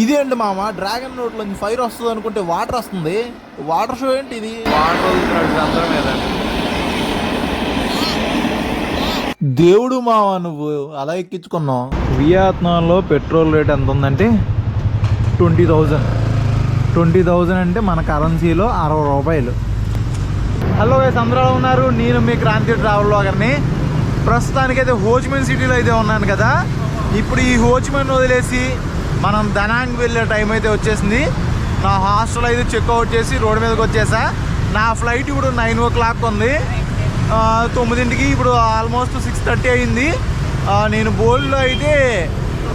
ఇదేంటి మామ, డ్రాగన్ నోట్లో ఫైర్ వస్తుంది అనుకుంటే వాటర్ వస్తుంది. వాటర్ షో ఏంటి ఇది? దేవుడు మావా, నువ్వు అలా ఎక్కించుకున్నావు. వియత్నాంలో పెట్రోల్ రేట్ ఎంత ఉందంటే 20,000 అంటే మన కరెన్సీలో 60 రూపాయలు. హలో గైస్, అందరూ ఉన్నారు. నేను మీ క్రాంతి ట్రావెల్ బ్లాగర్ని. ప్రస్తుతానికైతే హోచిమిన్ సిటీలో అయితే ఉన్నాను కదా. ఇప్పుడు ఈ హోచిమిన్ వదిలేసి మనం దనాంగ్ వెళ్ళే టైం అయితే వచ్చేసింది. నా హాస్టల్ అయితే చెక్అవుట్ చేసి రోడ్డు మీదకి వచ్చేసా. నా ఫ్లైట్ ఇప్పుడు 9 o'clock ఉంది. 9ంటికి ఇప్పుడు ఆల్మోస్ట్ 6:30 అయింది. నేను బోల్డ్లో అయితే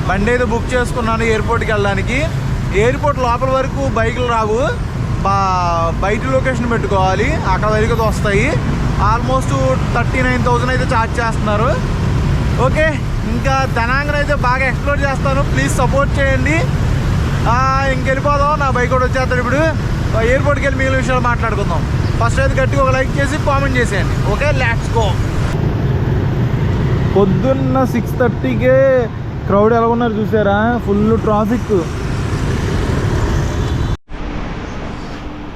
బండి అయితే బుక్ చేసుకున్నాను ఎయిర్పోర్ట్కి వెళ్ళడానికి. ఎయిర్పోర్ట్ లోపల వరకు బైకులు రావు, బయట లొకేషన్ పెట్టుకోవాలి, అక్కడ వరకు వస్తాయి. ఆల్మోస్ట్ 39,000 అయితే ఛార్జ్ చేస్తున్నారు. ఓకే, ఇంకా దనాంగ్ని అయితే బాగా ఎక్స్ప్లోర్ చేస్తాను. ప్లీజ్ సపోర్ట్ చేయండి. ఇంకెళ్ళిపోదాం. నా బైక్ కూడా వచ్చేస్తాడు. ఇప్పుడు ఎయిర్పోర్ట్కి వెళ్ళి మిగిలిన విషయాలు మాట్లాడుకుందాం. ఫస్ట్ అయితే గట్టిగా ఒక లైక్ చేసి కామెంట్ చేసేయండి. Okay, let's go. పొద్దున్న 6:30కే క్రౌడ్ ఎలా ఉన్నారు చూసారా? Full traffic.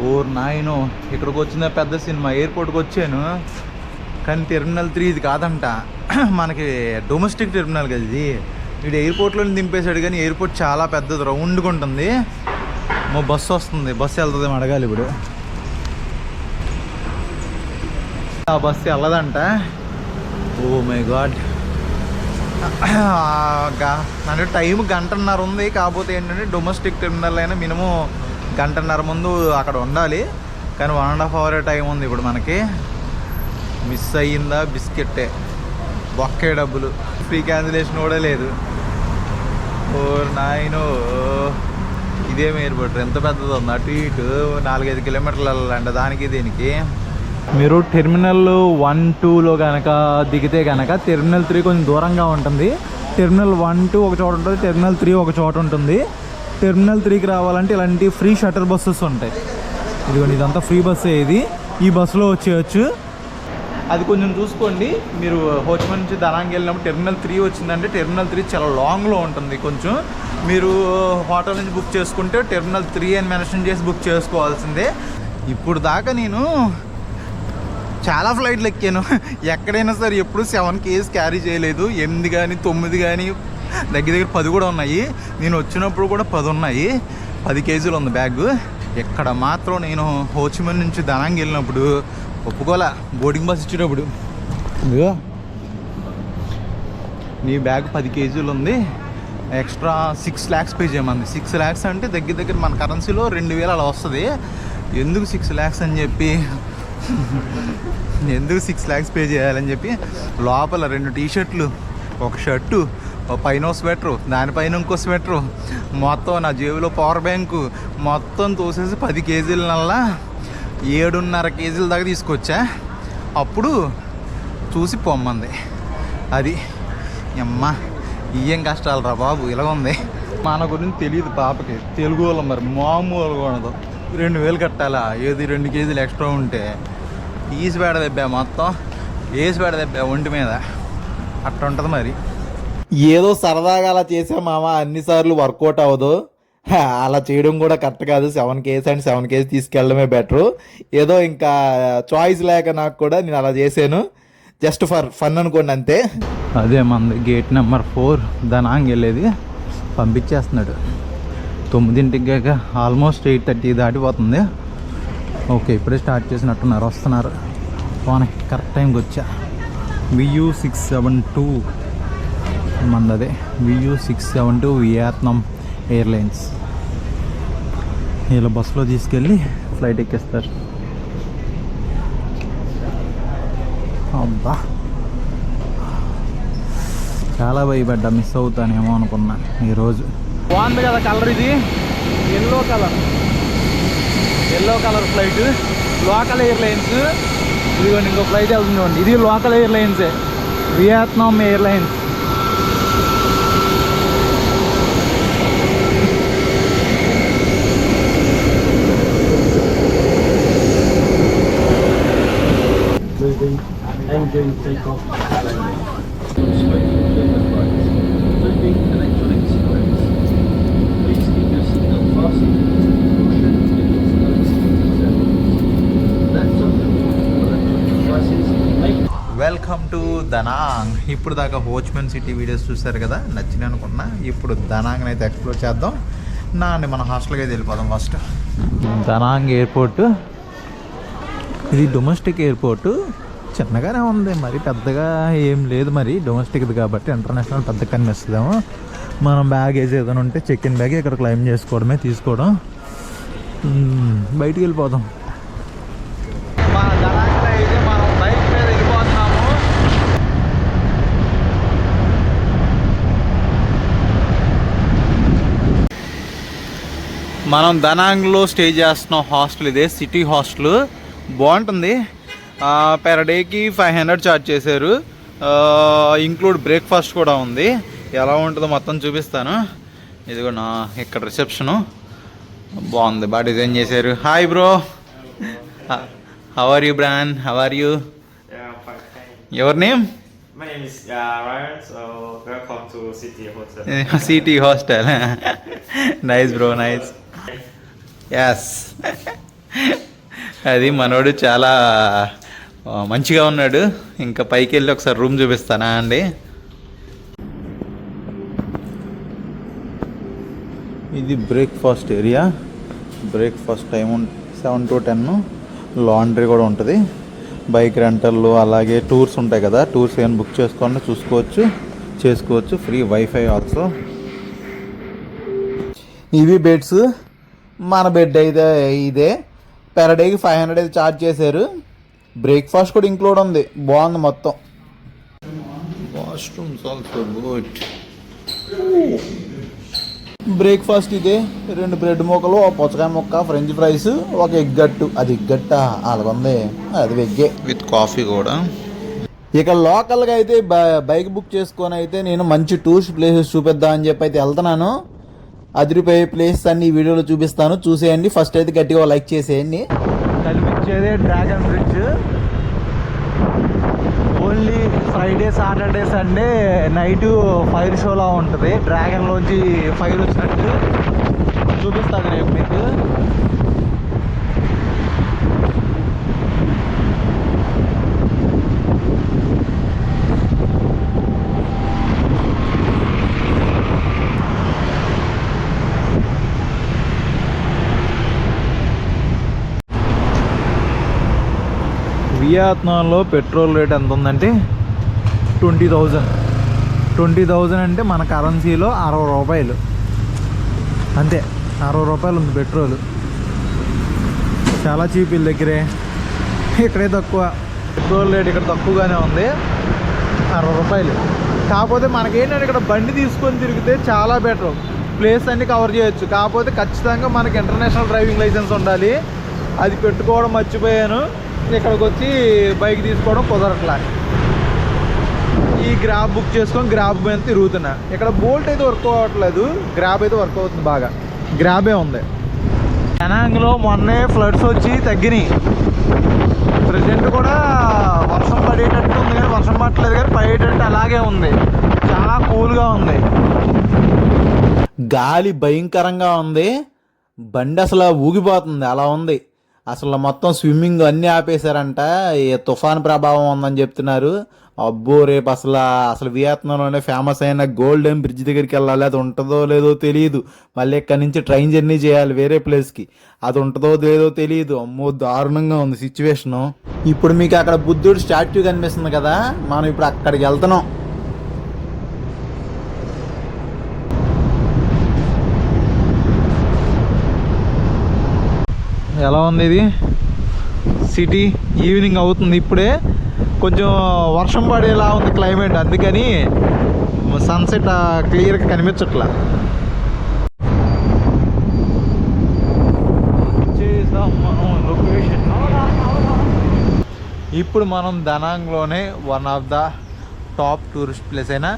ఓ నాయనో, ఇక్కడికి వచ్చిన పెద్ద సినిమా. ఎయిర్పోర్ట్కి వచ్చాను కానీ టెర్మినల్ 3 ఇది కాదంట, మనకి డొమెస్టిక్ టెర్మినల్ కదా ఇది. వీడు ఎయిర్పోర్ట్లో దింపేశాడు కానీ ఎయిర్పోర్ట్ చాలా పెద్దది, రౌండ్గా ఉంటుంది. మా బస్సు వస్తుంది, బస్సు వెళ్తుంది అడగాలి ఇప్పుడు. ఆ బస్సు వెళ్ళదంట. Oh my god. అంటే టైం 1.5 ఉంది. కాకపోతే ఏంటంటే డొమెస్టిక్ టెర్మినల్ అయినా మినిమం 1.5 ముందు అక్కడ ఉండాలి. కానీ 1.5 hour టైం ఉంది ఇప్పుడు మనకి. మిస్ అయ్యిందా బిస్కెట్టే, బొక్కే డబ్బులు. ఫ్రీ క్యాన్సిలేషన్ కూడా లేదు. ఓ నాయనో, ఇదేమి ఎయిర్పోర్ట్ ఎంత పెద్దది ఉంది. అటు ఇటు 4-5 kilometers వెళ్ళాలంట దానికి దీనికి. మీరు టెర్మినల్ 1-2లో కనుక దిగితే కనుక టెర్మినల్ 3 కొంచెం దూరంగా ఉంటుంది. టెర్మినల్ 1-2 ఒక చోట ఉంటుంది, టెర్మినల్ 3 ఒక చోట ఉంటుంది. టెర్మినల్ 3కి రావాలంటే ఇలాంటి ఫ్రీ షటిల్ బస్సెస్ ఉంటాయి. ఇదిగోండి, ఇదంతా ఫ్రీ బస్సే. ఇది ఈ బస్సులో వచ్చేయచ్చు. అది కొంచెం చూసుకోండి. మీరు హోచిమిన్ నుంచి దనాంగ్ వెళ్ళినప్పుడు టెర్మినల్ 3 వచ్చిందంటే టెర్మినల్ 3 చాలా లాంగ్లో ఉంటుంది. కొంచెం మీరు హోటల్ నుంచి బుక్ చేసుకుంటే టెర్మినల్ 3 అని మెన్షన్ చేసి బుక్ చేసుకోవాల్సిందే. ఇప్పుడు దాకా నేను చాలా ఫ్లైట్లు ఎక్కాను. ఎక్కడైనా సరే ఎప్పుడు 7 kgs క్యారీ చేయలేదు. 8 కానీ 9 కానీ దగ్గర 10 కూడా ఉన్నాయి. నేను వచ్చినప్పుడు కూడా 10 ఉన్నాయి. 10 kgs ఉంది బ్యాగ్. ఎక్కడ మాత్రం నేను హోచిమిన్ నుంచి దనాంగ్ వెళ్ళినప్పుడు ఒప్పుకోలే. బోర్డింగ్ బస్ ఇచ్చేటప్పుడు ఇదిగో నీ బ్యాగ్ 10 kgs ఉంది, ఎక్స్ట్రా 6 lakhs పే చేయమంది. 6 lakhs అంటే దగ్గర మన కరెన్సీలో 2,000 అలా వస్తుంది. ఎందుకు 6 lakhs అని చెప్పి, ఎందుకు 6 lakhs పే చేయాలని చెప్పి లోపల 2 టీ-షర్ట్లు, ఒక షర్టు, పైన స్వెటరు, దానిపైన ఇంకో స్వెటరు, మొత్తం నా జేబులో పవర్ బ్యాంకు మొత్తం తోసేసి 10 kgsలల్లా 7.5 kgs దాకా తీసుకొచ్చా. అప్పుడు చూసి పొమ్మంది. అది అమ్మ, ఏం కష్టాలు రా బాబు. ఇలా ఉంది. మన గురించి తెలియదు పాపకి. తెలుగు వాళ్ళు మరి మామూలుగా ఉండదు. 2,000 కట్టాలా? ఏది 2 kgs ఎక్స్ట్రా ఉంటే ఈసి పేడ దెబ్బా, మొత్తం వేసి పేడ దెబ్బా ఒంటి మీద. అట్లా ఉంటుంది మరి. ఏదో సరదాగా అలా చేసా మామ, అన్నిసార్లు వర్కౌట్ అవ్వదు. అలా చేయడం కూడా కరెక్ట్ కాదు. 7 kgs అండ్ 7 kgs తీసుకెళ్ళడమే బెటరు. ఏదో ఇంకా చాయిస్ లేక నాకు కూడా నేను అలా చేశాను. జస్ట్ ఫర్ ఫన్ అనుకోండి అంతే. అదే మంది గేట్ నెంబర్ 4 దనాంగ్ వెళ్ళేది. పంపించేస్తున్నాడు 9ంటికి. ఆల్మోస్ట్ 8:30 దాటిపోతుంది. ఓకే, ఇప్పుడే స్టార్ట్ చేసినట్టున్నారు, వస్తున్నారు. పోనీ, కరెక్ట్ టైంకి వచ్చా. VU672 మంది. అదే VU672 వియత్నాం ఎయిర్లైన్స్. ఇలా బస్సులో తీసుకెళ్ళి ఫ్లైట్ ఎక్కేస్తారు. అబ్బా, చాలా భయపడ్డా, మిస్ అవుతానేమో అనుకున్నా ఈరోజు. బాగుంది కదా కలర్. ఇది yellow colour flight, local airlines. ఇదిగోండి ఇంకో ఫ్లైట్ వెళ్తుందండి. ఇది లోకల్ ఎయిర్లైన్సే, Vietnam airlines. Engine take off. Please keep your Danang. ఇప్పుడు దాకా హోచ్మెన్ సిటీ వీడియోస్ చూసారు కదా, నచ్చింది అనుకున్నా. ఇప్పుడు దనాంగ్ని అయితే ఎక్స్ప్లోర్ చేద్దాం. అండి మన హాస్టల్కి అయితే వెళ్ళిపోదాం. First దనాంగ్ airport. ఇది డొమెస్టిక్ ఎయిర్పోర్టు, చిన్నగానే ఉంది, మరి పెద్దగా ఏం లేదు. మరి డొమెస్టిక్ది కాబట్టి ఇంటర్నేషనల్ పెద్ద కనిపిస్తుందేమో. మనం బ్యాగేజ్ ఏదైనా ఉంటే చెక్ ఇన్ బ్యాగ్ ఇక్కడ క్లెయిమ్ చేసుకోవడమే, తీసుకోవడం. బయటికి వెళ్ళిపోదాం. మనం బైక్ మీద వెళ్ళిపోతున్నాము. మనం దనాంగ్లో స్టే చేస్తున్నాం. హాస్టల్ ఇదే, సిటీ హాస్టల్. బాగుంటుంది. పెర్ డేకి 500 ఛార్జ్ చేశారు. ఇంక్లూడ్ బ్రేక్ఫాస్ట్ కూడా ఉంది. ఎలా ఉంటుందో మొత్తం చూపిస్తాను. ఇదిగో నా ఇక్కడ రిసెప్షను బాగుంది, బాగా డిజైన్ చేశారు. Hi bro, how are you Bran, how are you? Your name? My name is Ryan, so welcome to City Hotel. City hostel. Nice bro, nice. Yes, అది మనోడు చాలా మంచిగా ఉన్నాడు. ఇంకా పైకి వెళ్ళి ఒకసారి రూమ్ చూపిస్తానా అండి. ఇది breakfast area. Breakfast time 7 to 10. Laundry కూడా ఉంటుంది. బైక్ రెంటర్లు అలాగే టూర్స్ ఉంటాయి కదా, టూర్స్ ఏమైనా బుక్ చేసుకోవాలని చేసుకోవచ్చు. Free wifi also. ఇవి బెడ్స్. మన బెడ్ అయితే ఇదే. పెర్ డేకి 500 అయితే ఛార్జ్ చేశారు. బ్రేక్ఫాస్ట్ కూడా ఇంక్లూడ్ ఉంది. బాగుంది మొత్తం. Washrooms also good. బ్రేక్ఫాస్ట్ ఇదే. 2 బ్రెడ్ ముక్కలు, ఒక పుచ్చకాయ ముక్క, ఫ్రెంచ్ ఫ్రైస్, ఒక ఎగ్గట్టు. అది ఎగ్గట్ట అలాగుంది, అది వెగ్గే విత్ కాఫీ కూడా. ఇక లోకల్గా అయితే బైక్ బుక్ చేసుకొని అయితే నేను మంచి టూరిస్ట్ ప్లేసెస్ చూపిద్దామని చెప్పి అయితే వెళ్తున్నాను. అదిరిపోయే ప్లేసెస్ అన్ని ఈ వీడియోలో చూపిస్తాను, చూసేయండి. ఫస్ట్ అయితే గట్టిగా లైక్ చేసేయండి. కనిపించేదే dragon bridge. Only Friday, Saturday, Sunday night fire షోలా ఉంటుంది. డ్రాగన్లోంచి ఫైర్ వచ్చినట్టు చూపిస్తుంది రేపు మీకు. వియత్నాంలో పెట్రోల్ రేట్ ఎంత ఉందంటే 20,000 అంటే మన కరెన్సీలో 60 రూపాయలు అంతే. 60 రూపాయలు ఉంది పెట్రోల్. చాలా చీప్ వీళ్ళ దగ్గరే. ఇక్కడే తక్కువ. పెట్రోల్ రేట్ ఇక్కడ తక్కువగానే ఉంది, 60 రూపాయలు. కాకపోతే మనకేంటంటే ఇక్కడ బండి తీసుకొని తిరిగితే చాలా బెటర్, ప్లేస్ అన్నీ కవర్ చేయొచ్చు. కాకపోతే ఖచ్చితంగా మనకి ఇంటర్నేషనల్ డ్రైవింగ్ లైసెన్స్ ఉండాలి. అది పెట్టుకోవడం మర్చిపోయాను. ఇక్కడికి వచ్చి బైక్ తీసుకోవడం కుదరట్లా. ఈ గ్రాబ్ బుక్ చేసుకొని గ్రాబ్ మీద తిరుగుతున్నా. ఇక్కడ బోల్ట్ అయితే వర్క్ అవ్వట్లేదు, గ్రాబ్ అయితే వర్క్ అవుతుంది బాగా. గ్రాబే ఉంది. దనాంగ్లో మొన్నే ఫ్లడ్స్ వచ్చి తగ్గినాయి. ప్రజెంట్ కూడా వర్షం పడేటట్టు ఉంది, కానీ వర్షం పడట్లేదు, కానీ పడేటట్టు అలాగే ఉంది. చాలా కూల్గా ఉంది. గాలి భయంకరంగా ఉంది. బండి అసలు ఊగిపోతుంది, అలా ఉంది. అసలు మొత్తం స్విమ్మింగ్ అన్నీ ఆపేశారంట. తుఫాన్ ప్రభావం ఉందని చెప్తున్నారు. అబ్బో, రేపు అసలు వియత్నాంలోనే ఫేమస్ అయిన గోల్డెన్ బ్రిడ్జ్ దగ్గరికి వెళ్ళాలి. అది ఉంటుందో లేదో తెలియదు. మళ్ళీ ఇక్కడ నుంచి ట్రైన్ జర్నీ చేయాలి వేరే ప్లేస్కి. అది ఉంటుందో లేదో తెలియదు. అమ్మో, దారుణంగా ఉంది సిచ్యువేషను. ఇప్పుడు మీకు అక్కడ బుద్ధుడు స్టాట్యూ కనిపిస్తుంది కదా, మనం ఇప్పుడు అక్కడికి వెళ్తున్నాం. ఎలా ఉంది ఇది సిటీ? ఈవినింగ్ అవుతుంది ఇప్పుడే. కొంచెం వర్షం పడేలా ఉంది క్లైమేట్, అందుకని సన్సెట్ క్లియర్గా కనిపించట్లా. లొకేషన్ ఇప్పుడు మనం దనాంగ్లోనే one of the top tourist place అయిన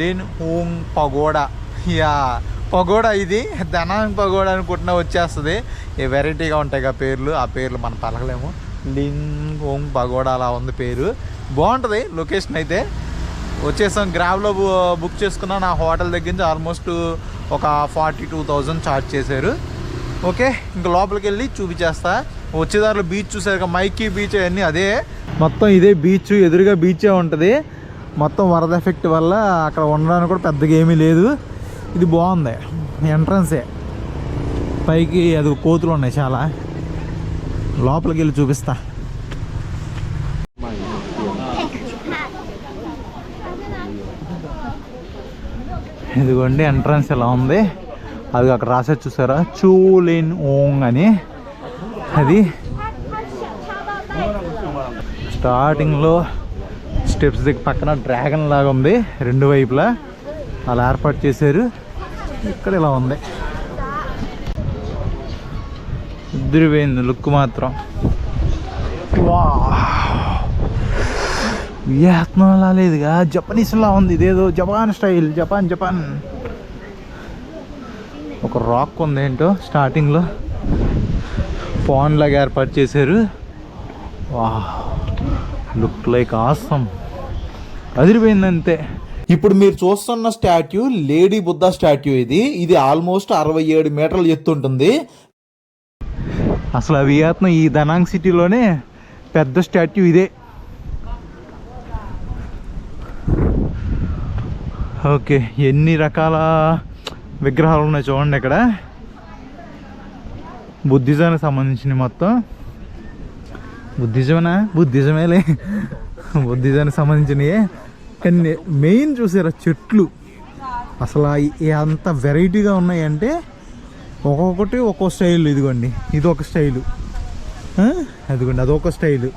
లిన్ హోంగ్ పగోడా. పగోడా ఇది దనాంగ్ పగోడా అనుకుంటున్నా వచ్చేస్తుంది. ఏ వెరైటీగా ఉంటాయి కదా పేర్లు, ఆ పేర్లు మనం పలకలేము. లిన్ హోంగ్ పగోడా అలా ఉంది పేరు. బాగుంటుంది లొకేషన్ అయితే. వచ్చేసాం. గ్రాబ్లో బుక్ చేసుకున్నా. నా హోటల్ దగ్గర నుంచి ఆల్మోస్ట్ ఒక 42,000 ఛార్జ్ చేశారు. ఓకే, ఇంకా లోపలికి వెళ్ళి చూపించేస్తా. వచ్చేదారిలో బీచ్ చూసారు కదా, మైకీ బీచ్ అవన్నీ అదే. మొత్తం ఇదే బీచ్, ఎదురుగా బీచే ఉంటుంది. మొత్తం వరద ఎఫెక్ట్ వల్ల అక్కడ ఉండడానికి కూడా పెద్దగా ఏమీ లేదు. ఇది బాగుంది ఎంట్రన్సే. పైకి అది కోతులు ఉన్నాయి చాలా. లోపలికి వెళ్ళి చూపిస్తా. ఇదిగోండి ఎంట్రన్స్ ఎలా ఉంది. అది అక్కడ రాసేది చూసారా, చూలిన్ ఓంగ్ అని. అది స్టార్టింగ్లో స్టెప్స్ దగ్గర పక్కన డ్రాగన్ లాగా ఉంది, రెండు వైపులా అలా ఏర్పాటు చేశారు. ఇక్కడ ఇలా ఉంది, ఇద్దరిపోయింది లుక్ మాత్రం. వా వియత్నాంలా లేదుగా, జపనీస్లా ఉంది. ఇదేదో జపాన్ స్టైల్, జపాన్. ఒక రాక్ ఉంది ఏంటో స్టార్టింగ్లో పాండ్ లాగా ఏర్పాటు చేశారు. వా లుక్ లైక్ ఆసమ్, అదిరిపోయింది అంతే. ఇప్పుడు మీరు చూస్తున్న స్టాట్యూ లేడీ బుద్ధ స్టాట్యూ. ఇది ఆల్మోస్ట్ 67 మీటర్లు ఎత్తుంటుంది. అసలు వియత్నాం ఈ దనాంగ్ సిటీలోనే పెద్ద స్టాట్యూ ఇదే. ఓకే, ఎన్ని రకాల విగ్రహాలు ఉన్నాయి చూడండి ఇక్కడ. బుద్ధిజానికి సంబంధించినవి మొత్తం. బుద్ధిజమేలే, బుద్ధిజానికి సంబంధించినవి. కానీ మెయిన్ చూసారా చెట్లు, అసలు అంత వెరైటీగా ఉన్నాయంటే ఒక్కొక్కటి ఒక్కో స్టైల్. ఇదిగోండి ఇది ఒక స్టైలు, అదిగోండి అదొక స్టైలు.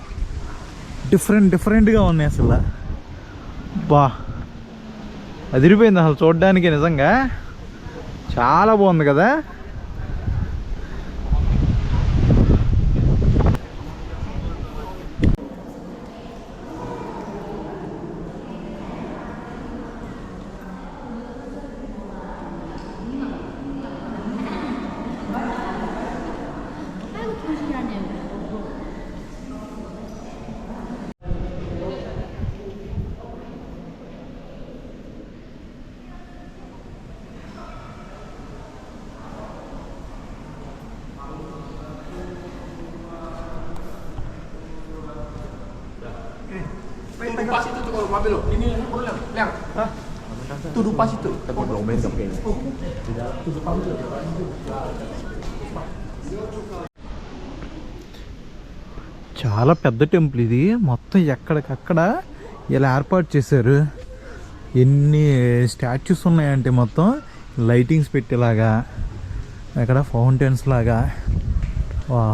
డిఫరెంట్గా ఉన్నాయి అసలు. బా అదిరిపోయింది అసలు చూడడానికి. నిజంగా చాలా బాగుంది కదా. Dupas itu tuh kalau mobil lo. Ini boleh, Liang. Hah? Tuh dupas itu. Tapi belum main sampai ini. Tuh dupas itu. చాలా పెద్ద టెంపుల్ ఇది. మొత్తం ఎక్కడికక్కడ ఇలా ఏర్పాటు చేశారు. ఎన్ని స్టాచ్యూస్ ఉన్నాయంటే మొత్తం లైటింగ్స్ పెట్టేలాగా, అక్కడ ఫౌంటైన్స్ లాగా. వా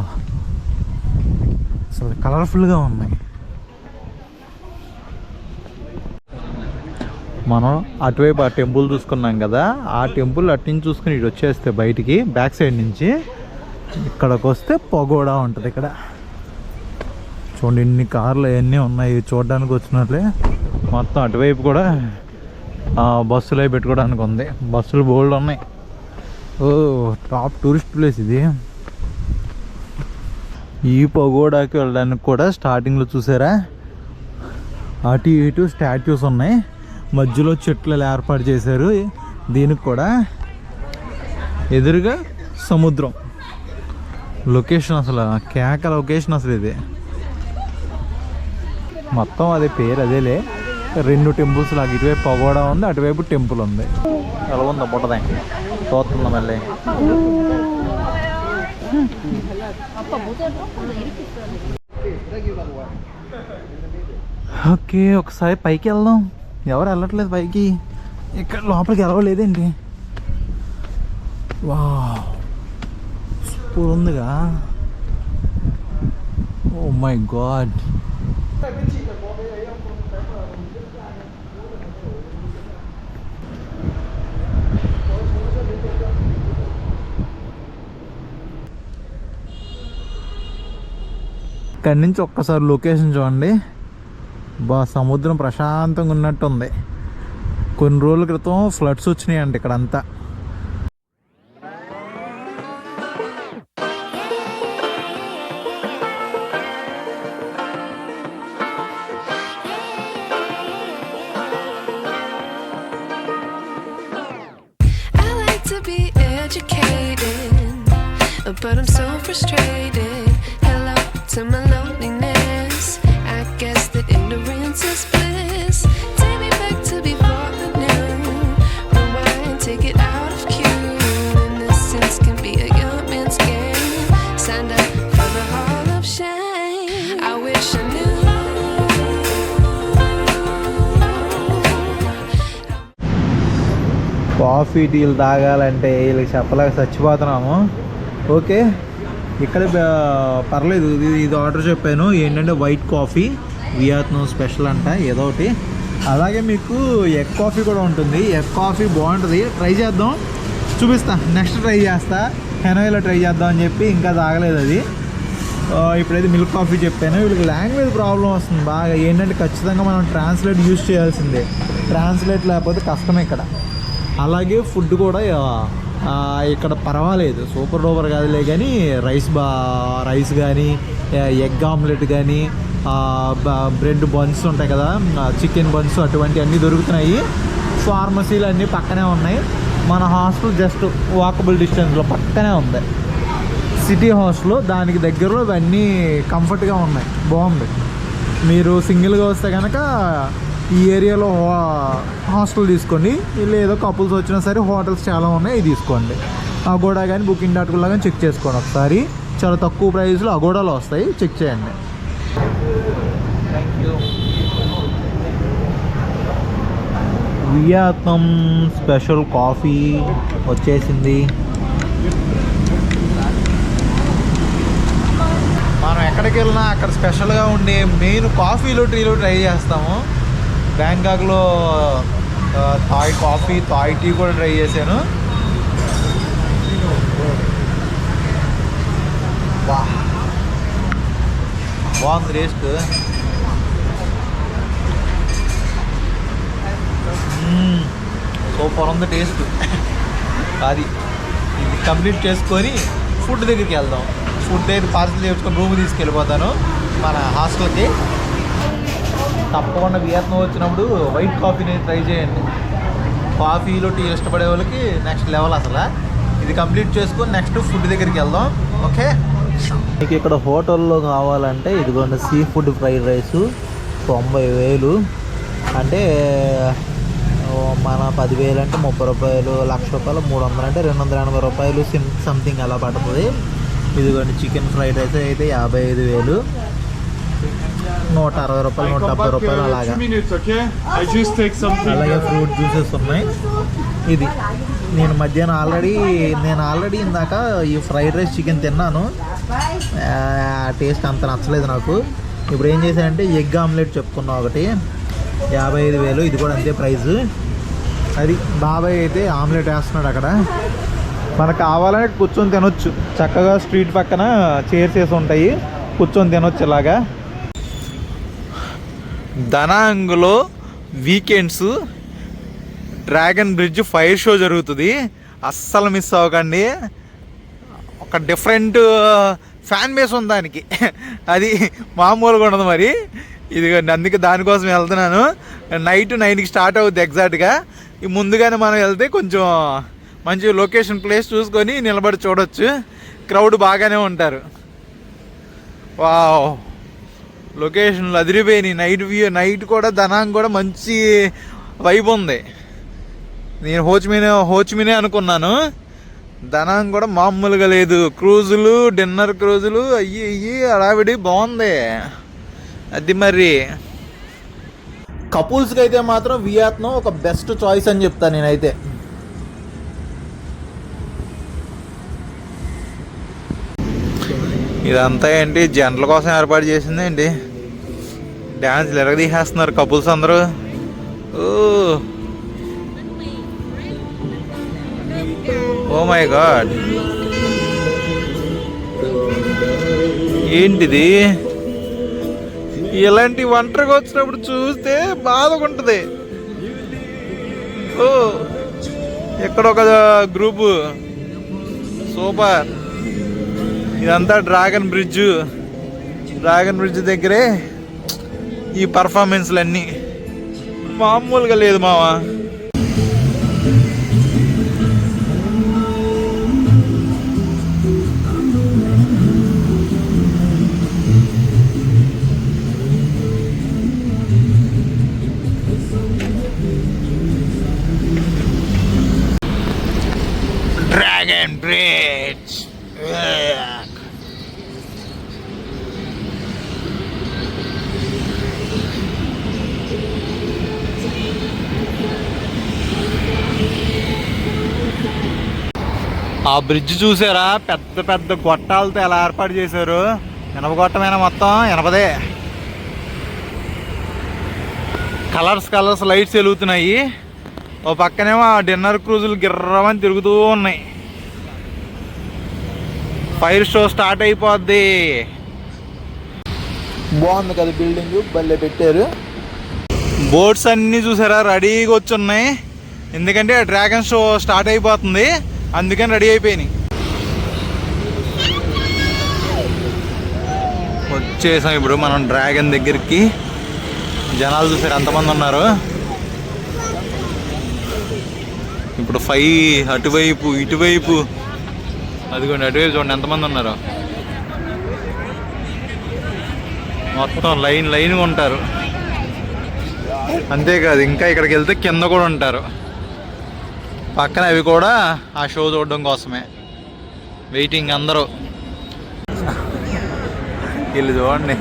అసలు కలర్ఫుల్గా ఉన్నాయి. మనం అటువైపు ఆ టెంపుల్ చూసుకున్నాం కదా, ఆ టెంపుల్ అటు నుంచి చూసుకుని ఇటు వచ్చేస్తే బయటికి బ్యాక్ సైడ్ నుంచి ఇక్కడికి వస్తే పగోడా ఉంటుంది. ఇక్కడ చూడండి ఎన్ని కార్లు అవన్నీ ఉన్నాయి చూడడానికి వచ్చినట్లే. మొత్తం అటువైపు కూడా బస్సులు అవి పెట్టుకోవడానికి ఉంది. బస్సులు బోల్డ్ ఉన్నాయి. ఓ టాప్ టూరిస్ట్ ప్లేస్ ఇది. ఈ పగోడాకి వెళ్ళడానికి కూడా స్టార్టింగ్లో చూసారా అటు ఇటు స్టాట్యూస్ ఉన్నాయి, మధ్యలో చెట్లు ఏర్పాటు చేశారు. దీనికి కూడా ఎదురుగా సముద్రం. లొకేషన్ అసలు కేక లొకేషన్ అసలు ఇది. మొత్తం అదే పేరు అదేలే. రెండు టెంపుల్స్ లాగా ఇటువైపు పగోడా ఉంది, అటువైపు టెంపుల్ ఉంది. ఎలా ఉందో పుట్టదా చూస్తుందా మళ్ళీ. ఓకే ఒకసారి పైకి వెళ్దాం. ఎవరు వెళ్ళట్లేదు పైకి, ఇక్కడ లోపలికి వెళ్ళలేదేంటి. వా సూపర్ ఉందిగా. Oh my god. ఇక్కడి నుంచి ఒక్కసారి లొకేషన్ చూడండి. సముద్రం ప్రశాంతంగా ఉన్నట్టు ఉంది. కొన్ని రోజుల క్రితం ఫ్లడ్స్ వచ్చినాయంట ఇక్కడంతా. But I'm so frustrated. Hello to my loneliness. I guess that ignorance is bliss. Take me coffee టీలు తాగాలంటే వీళ్ళకి చెప్పలేక చచ్చిపోతున్నాము. ఓకే, ఇక్కడ పర్లేదు. ఇది ఆర్డర్ చెప్పాను. ఏంటంటే వైట్ కాఫీ, వియత్నాం స్పెషల్ అంట ఏదో ఒకటి. అలాగే మీకు ఎగ్ కాఫీ కూడా ఉంటుంది. ఎగ్ కాఫీ బాగుంటుంది, ట్రై చేద్దాం, చూపిస్తా. నెక్స్ట్ ట్రై చేస్తా, హెనాయిలో ట్రై చేద్దాం అని చెప్పి ఇంకా తాగలేదు అది. ఇప్పుడైతే మిల్క్ కాఫీ చెప్పాను. వీళ్ళకి లాంగ్వేజ్ ప్రాబ్లం వస్తుంది బాగా. ఏంటంటే ఖచ్చితంగా మనం ట్రాన్స్లేట్ యూజ్ చేయాల్సిందే. ట్రాన్స్లేట్ లేకపోతే కష్టం ఇక్కడ. అలాగే ఫుడ్ కూడా ఇక్కడ పర్వాలేదు, సూపర్ డూపర్ కాదులే, కానీ రైస్ కానీ, ఎగ్ ఆమ్లెట్ కానీ, బ్రెడ్ బన్స్ ఉంటాయి కదా, చికెన్ బన్స్, అటువంటి అన్నీ దొరుకుతున్నాయి. ఫార్మసీలు అన్నీ పక్కనే ఉన్నాయి. మన హాస్టల్ జస్ట్ వాకబుల్ డిస్టెన్స్లో పక్కనే ఉంది. సిటీ హాస్టల్ దానికి దగ్గరలో ఇవన్నీ కంఫర్ట్గా ఉన్నాయి, బాగుంది. మీరు సింగిల్గా వస్తే కనుక ఈ ఏరియాలో హాస్టల్ తీసుకోండి. లేదా కపుల్స్ వచ్చినా సరే హోటల్స్ చాలా ఉన్నాయి, ఇవి తీసుకోండి. అగోడా కానీ Booking.com కానీ చెక్ చేసుకోండి ఒకసారి. చాలా తక్కువ ప్రైస్లో అగోడాలో వస్తాయి, చెక్ చేయండి. Thank you. Vietnam special coffee వచ్చేసింది. మనం ఎక్కడికి వెళ్ళినా అక్కడ స్పెషల్గా ఉండే మెయిన్ కాఫీలు టీలు ట్రై చేస్తాము. బ్యాంకాక్లో థాయ్ కాఫీ, థాయ్ టీ కూడా ట్రై చేశాను. బాగుంది టేస్ట్. సూపర్ ఉంది టేస్ట్. అది ఇది కంప్లీట్ చేసుకొని ఫుడ్ దగ్గరికి వెళ్దాం. ఫుడ్ అయితే పార్సల్ చేసుకొని రూమ్ తీసుకెళ్ళిపోతాను మన హాస్టల్కి. తప్పకుండా వియత్నాం వచ్చినప్పుడు వైట్ కాఫీని ట్రై చేయండి. కాఫీలో టీ ఇష్టపడే వాళ్ళకి నెక్స్ట్ లెవెల్ అసలు. ఇది కంప్లీట్ చేసుకొని నెక్స్ట్ ఫుడ్ దగ్గరికి వెళ్దాం. ఓకే, మీకు ఇక్కడ హోటల్లో కావాలంటే ఇదిగోండి, సీ ఫుడ్ ఫ్రైడ్ రైసు 90,000. అంటే మన 10,000 అంటే 30 రూపాయలు, ₹1,00,000, 300 అంటే ₹280 సంథింగ్ అలా పడుతుంది. ఇదిగోండి చికెన్ ఫ్రైడ్ రైస్ అయితే 55,000, ₹160, ₹170 అలాగా. అలాగే ఫ్రూట్ జ్యూసెస్ ఉన్నాయి. ఇది నేను మధ్యాహ్నం ఆల్రెడీ ఇందాక ఈ ఫ్రైడ్ రైస్ చికెన్ తిన్నాను. టేస్ట్ అంత నచ్చలేదు నాకు. ఇప్పుడు ఏం చేశానంటే ఎగ్ ఆమ్లెట్ చెప్పుకున్నా ఒకటి 55,000. ఇది కూడా అంతే ప్రైస్. అది బాబాయ్ అయితే ఆమ్లెట్ వేస్తున్నాడు అక్కడ. మనకు కావాలంటే కూర్చొని తినొచ్చు చక్కగా. స్ట్రీట్ పక్కన చైర్స్ వేసి ఉంటాయి, కూర్చొని తినొచ్చు ఇలాగా. దనాంగ్లో weekends dragon bridge fire show జరుగుతుంది, అస్సలు మిస్ అవ్వకండి. ఒక డిఫరెంట్ ఫ్యాన్ బేస్ ఉంది దానికి, అది మామూలుగా ఉండదు మరి. ఇది అందుకే దానికోసం వెళ్తున్నాను. నైట్ 9కి స్టార్ట్ అవుద్ది ఎగ్జాక్ట్గా. ముందుగానే మనం వెళ్తే కొంచెం మంచి లొకేషన్ ప్లేస్ చూసుకొని నిలబడి చూడొచ్చు. క్రౌడ్ బాగానే ఉంటారు. వావ్, లొకేషన్లు అదిరిపోయినాయి. నైట్ కూడా దనాంగ్ కూడా మంచి వైబ్ ఉంది. నేను హోచిమినే అనుకున్నాను, దనాంగ్ కూడా మామూలుగా లేదు. క్రూజులు, డిన్నర్ క్రూజులు అయ్యి హడావిడి బాగుంది. అది మరి కపుల్స్కి అయితే మాత్రం వియత్నాం ఒక బెస్ట్ చాయిస్ అని చెప్తాను నేనైతే. ఇదంతా ఏంటి జంటల కోసం ఏర్పాటు చేసింది ఏంటి? డ్యాన్స్లు ఎరగదీసేస్తున్నారు కపుల్స్ అందరూ. ఓ మై గాడ్, ఏంటిది? ఇలాంటి ఒంటరిగా వచ్చినప్పుడు చూస్తే బాధగా ఉంటుంది. ఓ, ఎక్కడ ఒక గ్రూపు సూపర్. ఇదంతా డ్రాగన్ బ్రిడ్జ్ దగ్గరే ఈ పర్ఫార్మెన్స్లన్నీ మామూలుగా లేదు మావా. Dragon Bridge. ఆ బ్రిడ్జ్ చూసారా, పెద్ద పెద్ద గొట్టాలతో ఎలా ఏర్పాటు చేశారు. ఇనప గొట్టమైన మొత్తం ఇనపదే. కలర్స్ లైట్స్ వెలుగుతున్నాయి. ఓ పక్కనేమో డిన్నర్ క్రూజులు గిర్రమని తిరుగుతూ ఉన్నాయి. ఫైర్ షో స్టార్ట్ అయిపోద్ది. బాగుంది కదా బిల్డింగ్, భలే పెట్టారు. బోట్స్ అన్నీ చూసారా రెడీగా వచ్చి ఉన్నాయి. ఎందుకంటే డ్రాగన్ షో స్టార్ట్ అయిపోతుంది, అందుకని రెడీ అయిపోయినాయి. వచ్చేసాం ఇప్పుడు మనం డ్రాగన్ దగ్గరికి. జనాలు చూసారు ఎంతమంది ఉన్నారు. ఇప్పుడు 5 అటువైపు ఇటువైపు, అదిగోండి అటువైపు చూడండి ఎంతమంది ఉన్నారు. మొత్తం లైన్గా ఉంటారు. అంతేకాదు ఇంకా ఇక్కడికి వెళ్తే కింద కూడా ఉంటారు. పక్కన అవి కూడా ఆ షో చూడడం కోసమే వెయిటింగ్ అందరూ. వీళ్ళు చూడండి,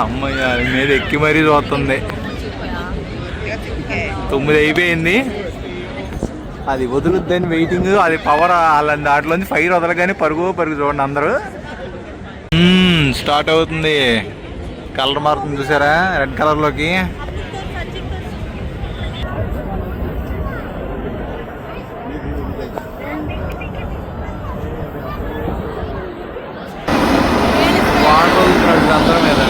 అమ్మయ్య మీద ఎక్కి మరీ చూస్తుంది. 9 అయిపోయింది, అది వదులుద్దని వెయిటింగ్. అది పవర్ వాళ్ళ దాంట్లోంచి ఫైర్ వదలగానే పరుగు చూడండి అందరూ. స్టార్ట్ అవుతుంది. కలర్ మారుతుంది చూసారా, రెడ్ కలర్లోకి. వాటర్ వదులుతున్నాడు అందరి మీద.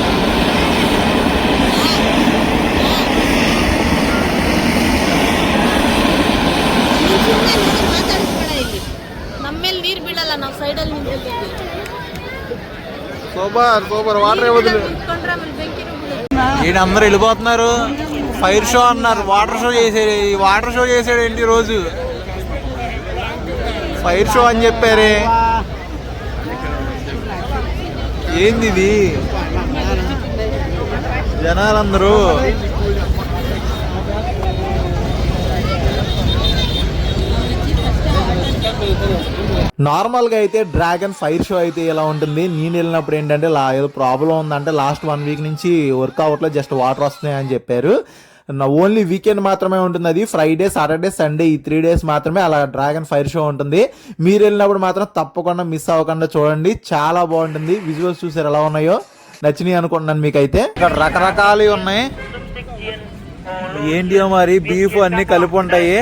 ನಮ್ಮೇಲೆ ನೀರು ಬೀಳಲ್ಲ, ನಾವು ಸೈಡಲ್ಲಿ ನಿಂತಿರ್ತೀವಿ. సూపర్ వాటర్ వదులు. ಇಟ್ಕೊಂಡ್ರೆ ಆಮೇಲೆ ಬೆಂಕಿನೂ ಬೀಳುತ್ತೆ. ఈయన అందరూ వెళ్ళిపోతున్నారు. ఫైర్ షో అన్నారు, వాటర్ షో చేసాడు. ఈ వాటర్ షో చేసాడు ఏంటి రోజు, ఫైర్ షో అని చెప్పారే. ఏంది ఇది, జనాలందరూ. నార్మల్గా అయితే డ్రాగన్ ఫైర్ షో అయితే ఇలా ఉంటుంది. నేను వెళ్ళినప్పుడు ఏంటంటే ఏదో ప్రాబ్లం ఉందంటే లాస్ట్ 1 వీక్ నుంచి వర్క్ అవట్లో జస్ట్ వాటర్ వస్తున్నాయి అని చెప్పారు. ఓన్లీ వీకెండ్ మాత్రమే ఉంటుంది. అది ఫ్రైడే, సాటర్డే, సండే ఈ 3 డేస్ మాత్రమే అలా డ్రాగన్ ఫైర్ షో ఉంటుంది. మీరు వెళ్ళినప్పుడు మాత్రం తప్పకుండా మిస్ అవ్వకుండా చూడండి, చాలా బాగుంటుంది. విజువల్స్ చూసారు ఎలా ఉన్నాయో, నచ్చినాయి అనుకుంటున్నాను మీకైతే. ఇక్కడ రకరకాలు ఉన్నాయి. ఏంటి మరి బీఫ్ అన్నీ కలిపి ఉంటాయి.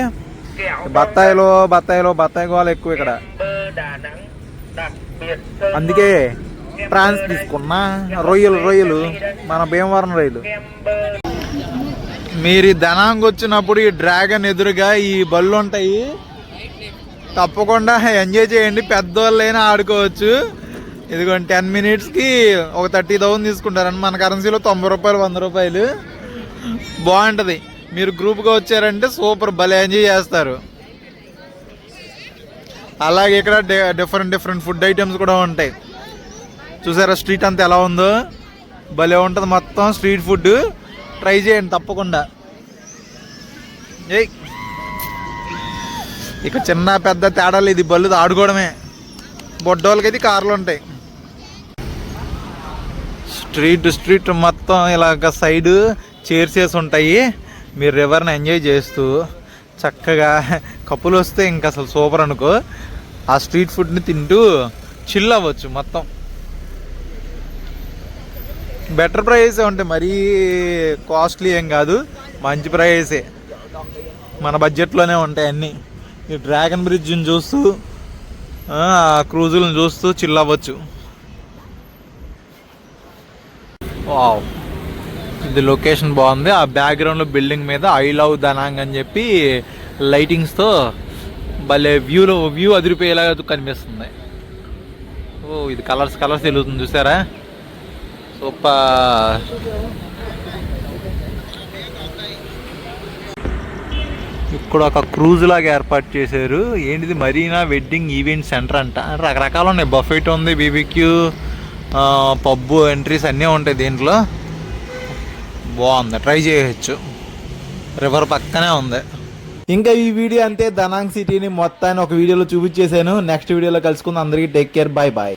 బత్తాయి గోల ఎక్కువ ఇక్కడ, అందుకే ప్రాన్స్ తీసుకున్నా. రొయ్యలు మన భీమవరం రొయ్యలు. మీరు ఈ దనాంగ్ వచ్చినప్పుడు ఈ డ్రాగన్ ఎదురుగా ఈ బళ్ళు ఉంటాయి, తప్పకుండా ఎంజాయ్ చేయండి. పెద్దవాళ్ళైనా ఆడుకోవచ్చు. ఇదిగోండి 10 minutesకి ఒక 30,000 తీసుకుంటారని. మన కరెన్సీలో 90 రూపాయలు, 100 రూపాయలు. బాగుంటుంది. మీరు గ్రూప్గా వచ్చారంటే సూపర్, భలే ఎంజాయ్ చేస్తారు. అలాగే ఇక్కడ డిఫరెంట్ ఫుడ్ ఐటమ్స్ కూడా ఉంటాయి. చూసారా స్ట్రీట్ అంతా ఎలా ఉందో, భలే ఉంటుంది. మొత్తం స్ట్రీట్ ఫుడ్ ట్రై చేయండి తప్పకుండా. ఇక చిన్న పెద్ద తేడాలు, ఇది బళ్ళు ఆడుకోవడమే. బొడ్డోళ్ళకైతే కార్లు ఉంటాయి. స్ట్రీట్ మొత్తం ఇలాగ సైడ్ చైర్స్ వేసి ఉంటాయి. మీరు రివర్ని ఎంజాయ్ చేస్తూ చక్కగా కప్పులు వస్తే ఇంకా అసలు సూపర్ అనుకో. ఆ స్ట్రీట్ ఫుడ్ని తింటూ చిల్ అవ్వచ్చు. మొత్తం బెటర్ ప్రైసే ఉంటాయి, మరీ కాస్ట్లీ ఏం కాదు, మంచి ప్రైసే. మన బడ్జెట్లోనే ఉంటాయి అన్నీ. ఈ డ్రాగన్ బ్రిడ్జ్ని చూస్తూ క్రూజులను చూస్తూ చిల్ అవ్వచ్చు. వావ్, ఇది లొకేషన్ బాగుంది. ఆ బ్యాక్గ్రౌండ్లో బిల్డింగ్ మీద ఐ లవ్ దనాంగ్ అని చెప్పి లైటింగ్స్తో భలే వ్యూ అదిరిపోయేలాగా కనిపిస్తుంది. ఓ ఇది కలర్స్ తెలుగుతుంది చూసారా, సూపర్. ఇక్కడ ఒక క్రూజ్ లాగా ఏర్పాటు చేశారు. ఏంటిది, మరీనా వెడ్డింగ్ ఈవెంట్ సెంటర్ అంట. రకరకాలు ఉన్నాయి. బఫెట్ ఉంది, బీబీక్యూ, పబ్బు ఎంట్రీస్ అన్నీ ఉంటాయి దీంట్లో. బాగుంది, ట్రై చేయొచ్చు. రివర్ పక్కనే ఉంది. ఇంకా ఈ వీడియో అంతే. దనాంగ్ సిటీని మొత్తాన్ని ఒక వీడియోలో చూపించేశాను. నెక్స్ట్ వీడియోలో కలుసుకుందాం. అందరికీ టేక్ కేర్, బాయ్.